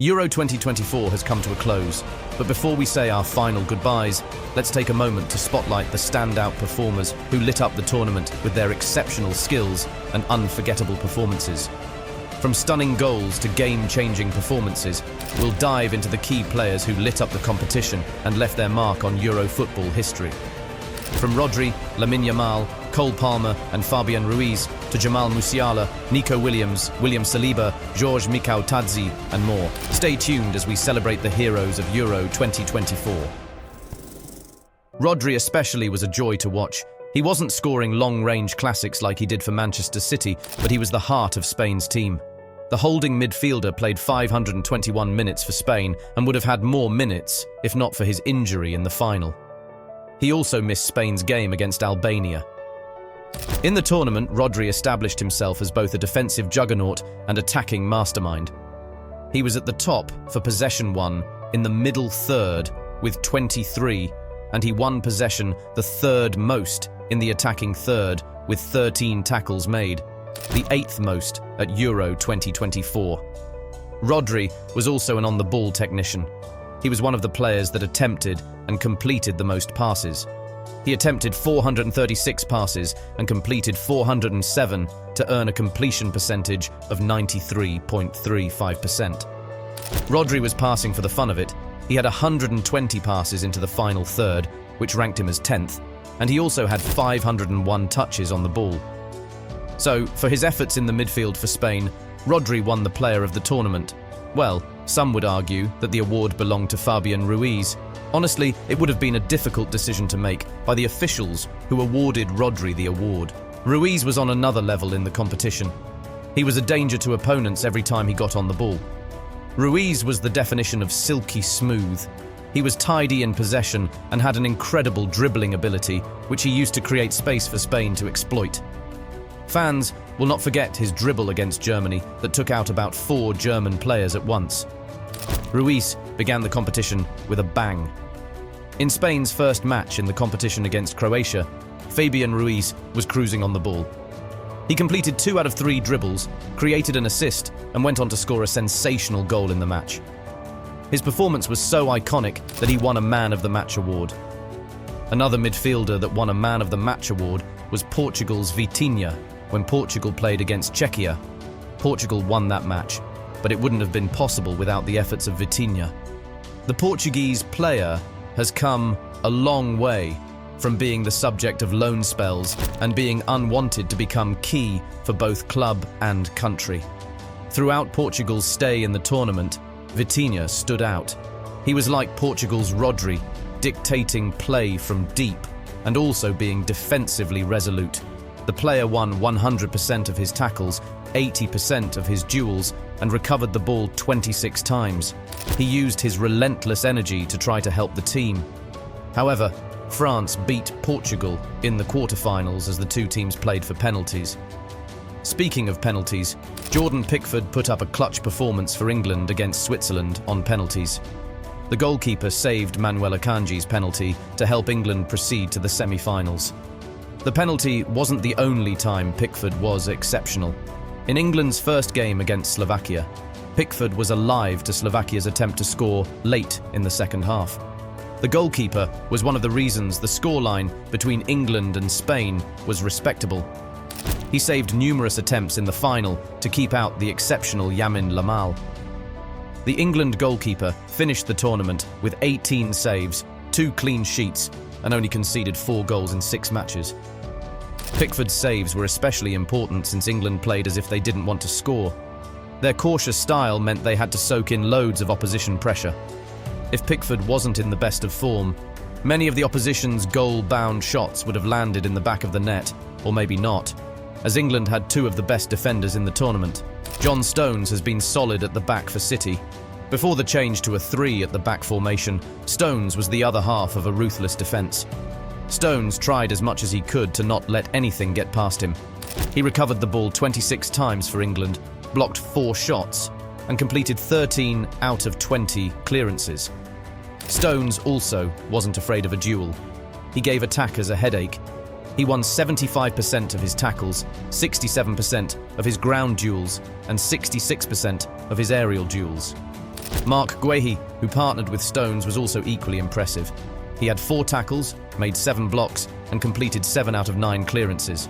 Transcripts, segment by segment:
Euro 2024 has come to a close, but before we say our final goodbyes, let's take a moment to spotlight the standout performers who lit up the tournament with their exceptional skills and unforgettable performances. From stunning goals to game-changing performances, we'll dive into the key players who lit up the competition and left their mark on Euro football history. From Rodri, Lamine Yamal, Cole Palmer and Fabian Ruiz to Jamal Musiala, Nico Williams, William Saliba, George Mikautadze and more. Stay tuned as we celebrate the heroes of Euro 2024. Rodri especially was a joy to watch. He wasn't scoring long-range classics like he did for Manchester City, but he was the heart of Spain's team. The holding midfielder played 521 minutes for Spain and would have had more minutes if not for his injury in the final. He also missed Spain's game against Albania. In the tournament, Rodri established himself as both a defensive juggernaut and attacking mastermind. He was at the top for possession won in the middle third with 23, and he won possession the third most in the attacking third with 13 tackles made, the 8th most at Euro 2024. Rodri was also an on-the-ball technician. He was one of the players that attempted and completed the most passes. He attempted 436 passes and completed 407 to earn a completion percentage of 93.35%. Rodri was passing for the fun of it. He had 120 passes into the final third, which ranked him as 10th, and he also had 501 touches on the ball. So, for his efforts in the midfield for Spain, Rodri won the player of the tournament. Well, some would argue that the award belonged to Fabian Ruiz. Honestly, it would have been a difficult decision to make by the officials who awarded Rodri the award. Ruiz was on another level in the competition. He was a danger to opponents every time he got on the ball. Ruiz was the definition of silky smooth. He was tidy in possession and had an incredible dribbling ability, which he used to create space for Spain to exploit. Fans will not forget his dribble against Germany that took out about 4 German players at once. Ruiz began the competition with a bang. In Spain's first match in the competition against Croatia, Fabian Ruiz was cruising on the ball. He completed 2 out of 3 dribbles, created an assist, and went on to score a sensational goal in the match. His performance was so iconic that he won a Man of the Match award. Another midfielder that won a Man of the Match award was Portugal's Vitinha when Portugal played against Czechia. Portugal won that match, but it wouldn't have been possible without the efforts of Vitinha. The Portuguese player has come a long way from being the subject of loan spells and being unwanted to become key for both club and country. Throughout Portugal's stay in the tournament, Vitinha stood out. He was like Portugal's Rodri, dictating play from deep and also being defensively resolute. The player won 100% of his tackles, 80% of his duels, and recovered the ball 26 times. He used his relentless energy to try to help the team. However, France beat Portugal in the quarterfinals as the two teams played for penalties. Speaking of penalties, Jordan Pickford put up a clutch performance for England against Switzerland on penalties. The goalkeeper saved Manuel Akanji's penalty to help England proceed to the semi-finals. The penalty wasn't the only time Pickford was exceptional. In England's first game against Slovakia, Pickford was alive to Slovakia's attempt to score late in the second half. The goalkeeper was one of the reasons the scoreline between England and Spain was respectable. He saved numerous attempts in the final to keep out the exceptional Lamine Yamal. The England goalkeeper finished the tournament with 18 saves, 2 clean sheets, and only conceded 4 goals in 6 matches. Pickford's saves were especially important since England played as if they didn't want to score. Their cautious style meant they had to soak in loads of opposition pressure. If Pickford wasn't in the best of form, many of the opposition's goal-bound shots would have landed in the back of the net, or maybe not, as England had 2 of the best defenders in the tournament. John Stones has been solid at the back for City. Before the change to a 3 at the back formation, Stones was the other half of a ruthless defence. Stones tried as much as he could to not let anything get past him. He recovered the ball 26 times for England, blocked 4 shots, and completed 13 out of 20 clearances. Stones also wasn't afraid of a duel. He gave attackers a headache. He won 75% of his tackles, 67% of his ground duels, and 66% of his aerial duels. Marc Guehi, who partnered with Stones, was also equally impressive. He had 4 tackles, made 7 blocks, and completed 7 out of 9 clearances.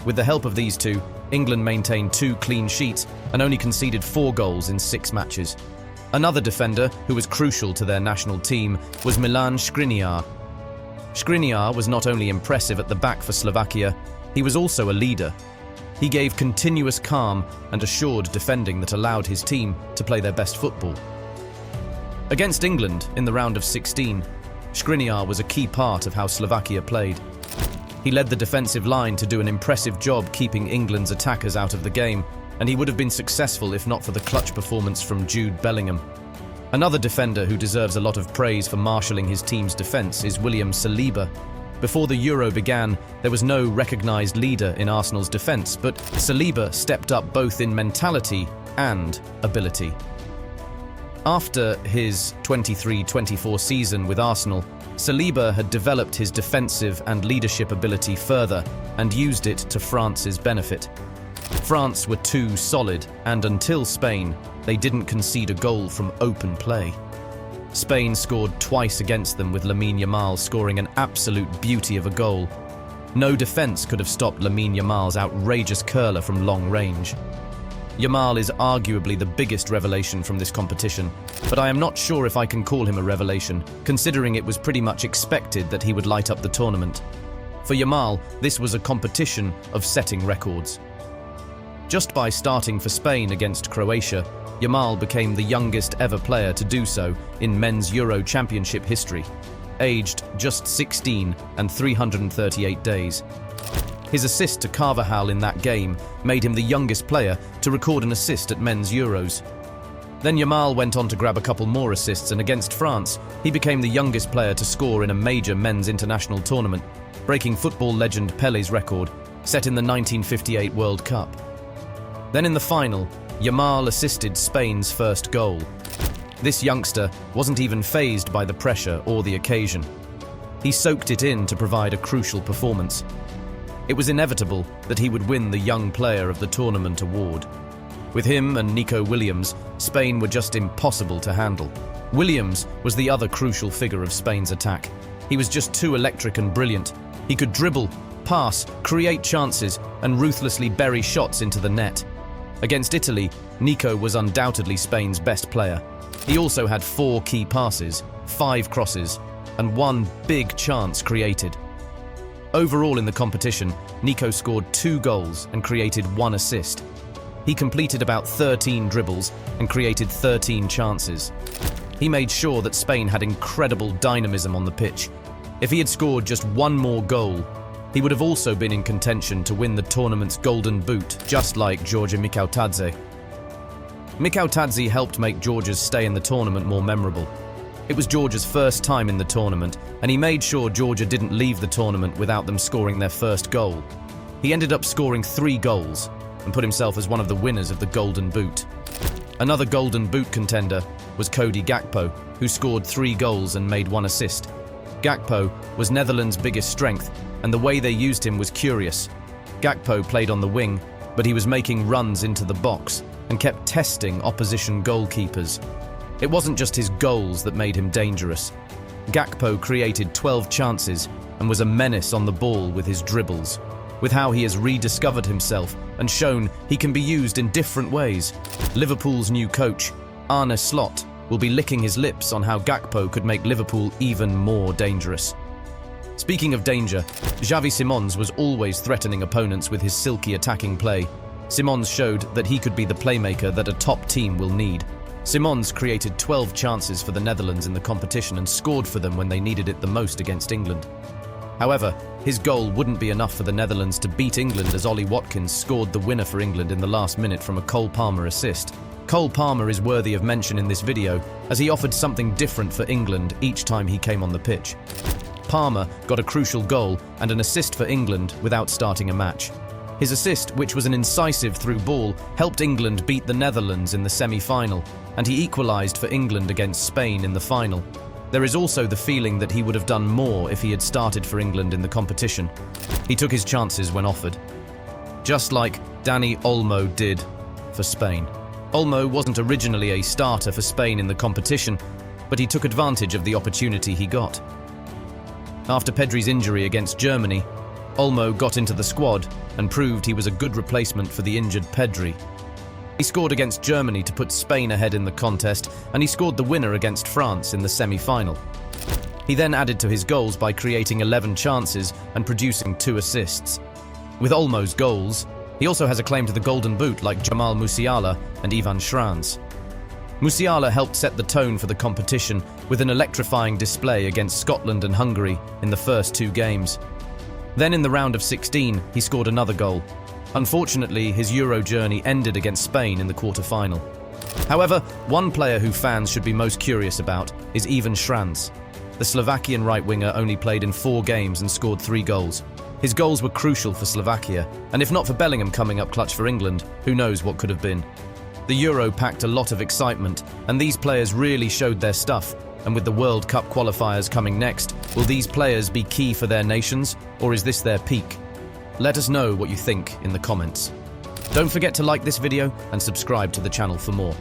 With the help of these two, England maintained 2 clean sheets and only conceded 4 goals in 6 matches. Another defender who was crucial to their national team was Milan Škriniar. Škriniar was not only impressive at the back for Slovakia, he was also a leader. He gave continuous calm and assured defending that allowed his team to play their best football. Against England in the round of 16, Škriniar was a key part of how Slovakia played. He led the defensive line to do an impressive job keeping England's attackers out of the game, and he would have been successful if not for the clutch performance from Jude Bellingham. Another defender who deserves a lot of praise for marshalling his team's defence is William Saliba. Before the Euro began, there was no recognised leader in Arsenal's defence, but Saliba stepped up both in mentality and ability. After his 23-24 season with Arsenal, Saliba had developed his defensive and leadership ability further and used it to France's benefit. France were too solid, and until Spain, they didn't concede a goal from open play. Spain scored twice against them, with Lamine Yamal scoring an absolute beauty of a goal. No defence could have stopped Lamine Yamal's outrageous curler from long range. Yamal is arguably the biggest revelation from this competition, but I am not sure if I can call him a revelation, considering it was pretty much expected that he would light up the tournament. For Yamal, this was a competition of setting records. Just by starting for Spain against Croatia, Yamal became the youngest ever player to do so in men's Euro Championship history, aged just 16 and 338 days. His assist to Carvajal in that game made him the youngest player to record an assist at men's Euros. Then Yamal went on to grab a couple more assists, and against France, he became the youngest player to score in a major men's international tournament, breaking football legend Pellé's record, set in the 1958 World Cup. Then in the final, Yamal assisted Spain's first goal. This youngster wasn't even fazed by the pressure or the occasion. He soaked it in to provide a crucial performance. It was inevitable that he would win the Young Player of the Tournament award. With him and Nico Williams, Spain were just impossible to handle. Williams was the other crucial figure of Spain's attack. He was just too electric and brilliant. He could dribble, pass, create chances, and ruthlessly bury shots into the net. Against Italy, Nico was undoubtedly Spain's best player. He also had 4 key passes, 5 crosses, and 1 big chance created. Overall in the competition, Nico scored 2 goals and created 1 assist. He completed about 13 dribbles and created 13 chances. He made sure that Spain had incredible dynamism on the pitch. If he had scored just 1 more goal, he would have also been in contention to win the tournament's Golden Boot, just like Georgia Mikautadze. Mikautadze helped make Georgia's stay in the tournament more memorable. It was Georgia's first time in the tournament, and he made sure Georgia didn't leave the tournament without them scoring their first goal. He ended up scoring 3 goals and put himself as one of the winners of the Golden Boot. Another Golden Boot contender was Cody Gakpo, who scored 3 goals and made 1 assist. Gakpo was Netherlands' biggest strength, and the way they used him was curious. Gakpo played on the wing, but he was making runs into the box and kept testing opposition goalkeepers. It wasn't just his goals that made him dangerous. Gakpo created 12 chances and was a menace on the ball with his dribbles. With how he has rediscovered himself and shown he can be used in different ways, Liverpool's new coach, Arne Slot, will be licking his lips on how Gakpo could make Liverpool even more dangerous. Speaking of danger, Xavi Simons was always threatening opponents with his silky attacking play. Simons showed that he could be the playmaker that a top team will need. Simons created 12 chances for the Netherlands in the competition and scored for them when they needed it the most against England. However, his goal wouldn't be enough for the Netherlands to beat England, as Ollie Watkins scored the winner for England in the last minute from a Cole Palmer assist. Cole Palmer is worthy of mention in this video, as he offered something different for England each time he came on the pitch. Palmer got a crucial goal and an assist for England without starting a match. His assist, which was an incisive through ball, helped England beat the Netherlands in the semi-final, and he equalised for England against Spain in the final. There is also the feeling that he would have done more if he had started for England in the competition. He took his chances when offered, just like Dani Olmo did for Spain. Olmo wasn't originally a starter for Spain in the competition, but he took advantage of the opportunity he got. After Pedri's injury against Germany, Olmo got into the squad and proved he was a good replacement for the injured Pedri. He scored against Germany to put Spain ahead in the contest, and he scored the winner against France in the semi-final. He then added to his goals by creating 11 chances and producing 2 assists. With Olmo's goals, he also has a claim to the Golden Boot like Jamal Musiala and Ivan Schranz. Musiala helped set the tone for the competition with an electrifying display against Scotland and Hungary in the first 2 games. Then in the round of 16, he scored another goal. Unfortunately, his Euro journey ended against Spain in the quarter-final. However, one player who fans should be most curious about is Ivan Schranz. The Slovakian right-winger only played in 4 games and scored 3 goals. His goals were crucial for Slovakia, and if not for Bellingham coming up clutch for England, who knows what could have been. The Euro packed a lot of excitement, and these players really showed their stuff. And with the World Cup qualifiers coming next, will these players be key for their nations, or is this their peak? Let us know what you think in the comments. Don't forget to like this video and subscribe to the channel for more.